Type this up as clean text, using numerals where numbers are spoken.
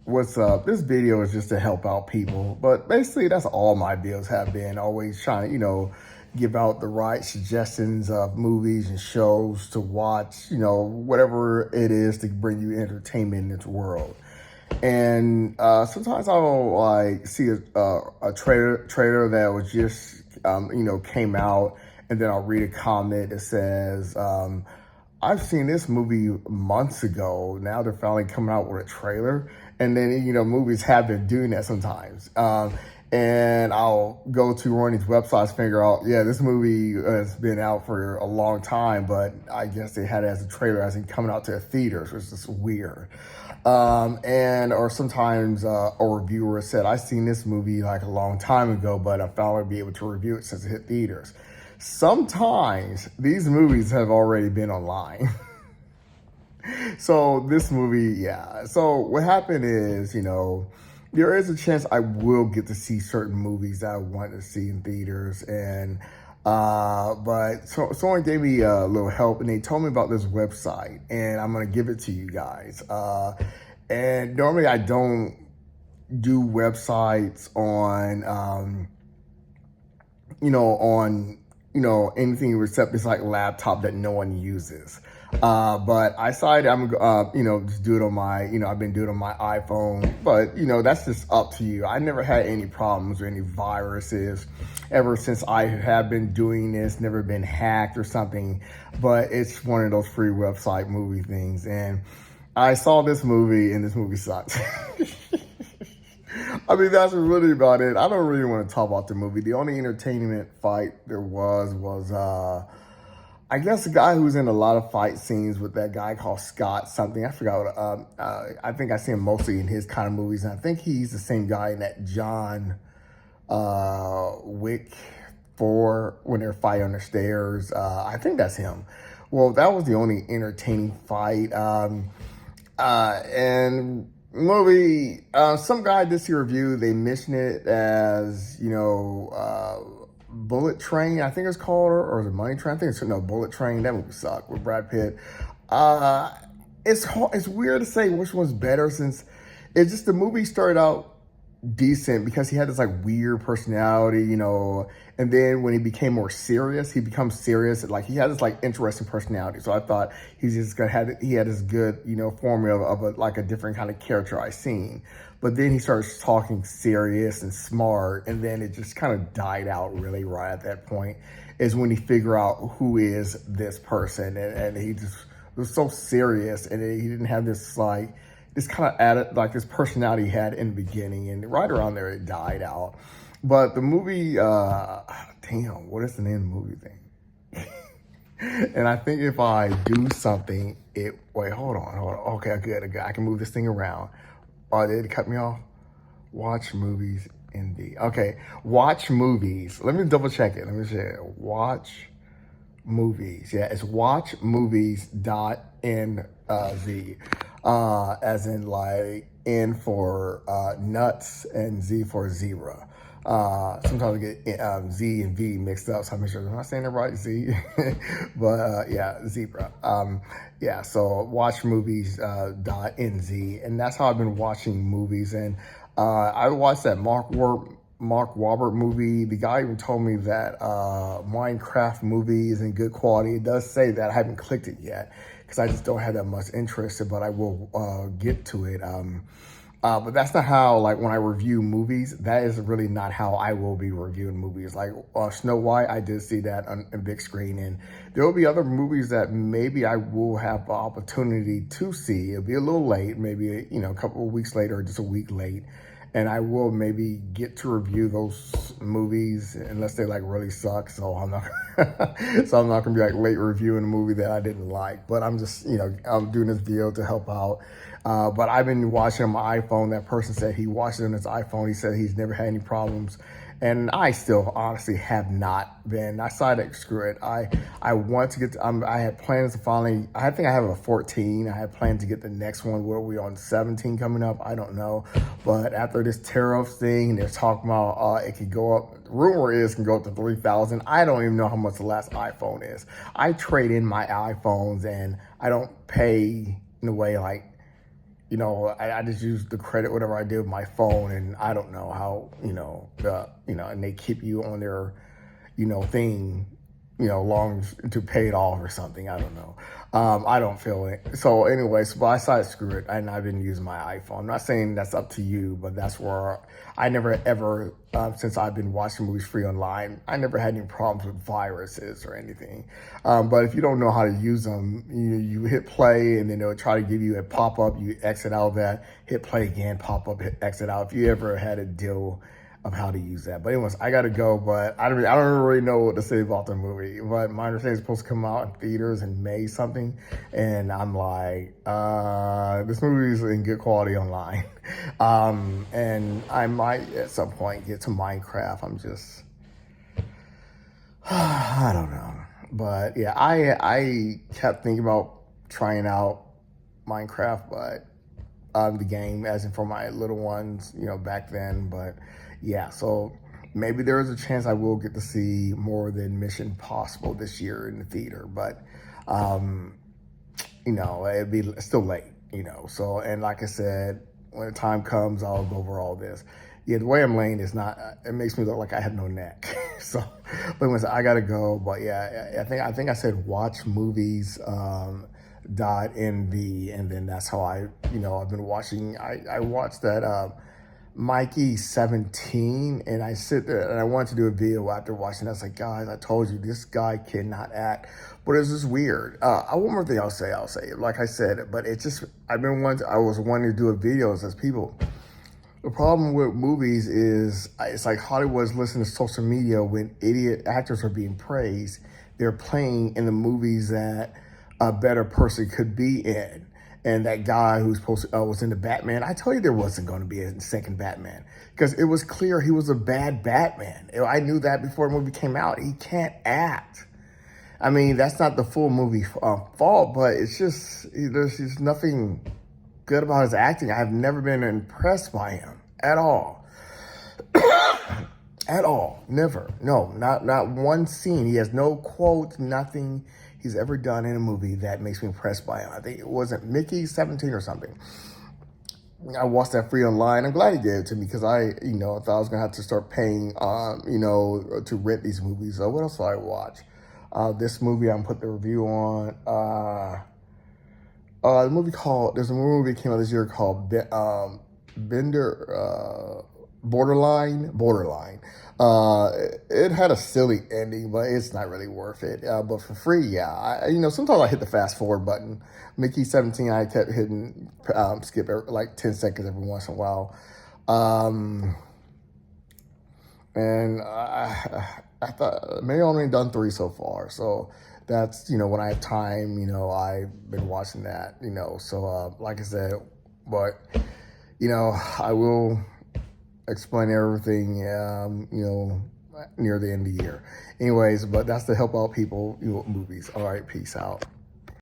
What's up? This video is just to help out people, but basically that's all my videos have been. Always trying to, give out the right suggestions of movies and shows to watch, whatever it is to bring you entertainment in this world. And sometimes I'll like see a trailer that was just, came out, and then I'll read a comment that says, I've seen this movie months ago. Now they're finally coming out with a trailer. And then, movies have been doing that sometimes. And I'll go to one of these websites, figure out, yeah, this movie has been out for a long time, but I guess they had it as a trailer as in coming out to the theaters, which is weird. Or sometimes a reviewer said, I've seen this movie like a long time ago, but I finally be able to review it since it hit theaters. Sometimes these movies have already been online. So this movie, yeah. So what happened is, there is a chance I will get to see certain movies that I want to see in theaters. And, but someone gave me a little help and they told me about this website and I'm going to give it to you guys. And normally I don't do websites on, anything except it's like laptop that no one uses. But I decided I'm, just do it on my, I've been doing it on my iPhone, but, that's just up to you. I never had any problems or any viruses ever since I have been doing this, never been hacked or something, but it's one of those free website movie things. And I saw this movie and this movie sucks. I mean, that's really about it. I don't really want to talk about the movie. The only entertainment fight there was I guess the guy who's in a lot of fight scenes with that guy called Scott something. I forgot. I think I see him mostly in his kind of movies. And I think he's the same guy in that John Wick 4 when they're fighting on the stairs. I think that's him. Well, that was the only entertaining fight. And movie, some guy did see a review. They mentioned it as, Bullet Train, I think it's called, or the Money Train. I think it's Bullet Train. That movie sucked with Brad Pitt. It's weird to say which one's better since it's just the movie started out decent because he had this like weird personality, and then when he became more serious, he becomes serious. Like he had this like interesting personality. So I thought he had this good, formula of a different kind of character I seen. But then he starts talking serious and smart, and then it just kind of died out really right at that point is when he figured out who is this person. And he just was so serious, and he didn't have this like, this kind of added like this personality he had in the beginning, and right around there it died out. But the movie, damn, what is the name of the movie thing? And I think if I do something, wait, hold on. Okay, good. I can move this thing around. Oh, they cut me off. Watch movies in the, okay, watch movies. Let me double check it. Let me say watch movies. Yeah, it's watchmovies.nz. As in like N for nuts and Z for zebra. Sometimes I get Z and V mixed up, so I make sure I'm not saying it right, Z. But yeah, zebra. Yeah, so watchmovies.nz, and that's how I've been watching movies. And I watched that Mark Wahlberg movie. The guy even told me that Minecraft movie is in good quality. It does say that. I haven't clicked it yet because I just don't have that much interest, but I will get to it. But that's not how, like, when I review movies, that is really not how I will be reviewing movies. Like Snow White, I did see that on a big screen, and there will be other movies that maybe I will have the opportunity to see. It'll be a little late, maybe, a couple of weeks later or just a week late. And I will maybe get to review those movies unless they like really suck. So I'm not, gonna be like late reviewing a movie that I didn't like. But I'm just, I'm doing this video to help out. But I've been watching on my iPhone. That person said he watched it on his iPhone. He said he's never had any problems. And I still honestly have not been. I decided, screw it. I want to get I had plans to finally, I think I have a 14. I had plans to get the next one. Where we on 17 coming up? I don't know. But after this tariff thing, they're talking about it could go up. Rumor is it can go up to 3,000. I don't even know how much the last iPhone is. I trade in my iPhones and I don't pay in a way like I just use the credit, whatever I do with my phone, and I don't know how, and they keep you on their, thing, long to pay it off or something. I don't know. I don't feel it. So anyways, but I decided screw it, and I've been using my iPhone. I'm not saying that's up to you, but that's where I never ever, since I've been watching movies free online, I never had any problems with viruses or anything. But if you don't know how to use them, you hit play, and then they'll try to give you a pop up. You exit out of that, hit play again, pop up, hit exit out. If you ever had a deal of how to use that. But anyways, I gotta go, but I don't really know what to say about the movie. But my understanding is supposed to come out in theaters in May something, and I'm like, this movie is in good quality online. And I might at some point get to Minecraft. I'm just, I don't know. But yeah, I kept thinking about trying out Minecraft, but the game, as in for my little ones, back then. But yeah, so maybe there is a chance I will get to see more than Mission Impossible this year in the theater. But it'd be still late, So, and like I said, when the time comes, I'll go over all this. Yeah, the way I'm laying is not. It makes me look like I have no neck. So, but anyways, I gotta go. But yeah, I think I said watch movies. .nv, and then that's how I've been watching. I watched that Mikey 17, and I sit there and I wanted to do a video after watching that. I was like, guys, I told you this guy cannot act. But it's just weird. One more thing I'll say, like I said, but it's just I was wanting to do a video as people. The problem with movies is it's like Hollywood's listening to social media when idiot actors are being praised. They're playing in the movies that a better person could be in. And that guy who's supposed to, was in the Batman, I told you there wasn't going to be a second Batman because it was clear he was a bad Batman. I knew that before the movie came out. He can't act. I mean, that's not the full movie fault, but it's just, there's just nothing good about his acting. I've never been impressed by him at all. At all. Never. No, not one scene. He has no quotes, nothing he's ever done in a movie that makes me impressed by him. I think it wasn't Mickey 17 or something. I watched that free online. I'm glad he gave it to me because I thought I was gonna have to start paying, to rent these movies. So what else did I watch? This movie I'm putting the review on. There's a movie that came out this year called Borderline. It had a silly ending, but it's not really worth it. But for free, yeah. Sometimes I hit the fast forward button. Mickey 17, I kept hitting skip like 10 seconds every once in a while. And I thought maybe I've only done 3 so far. So that's, when I have time, I've been watching that, So like I said, but, I will explain everything, near the end of the year. Anyways, but that's to help out people, movies. All right, peace out.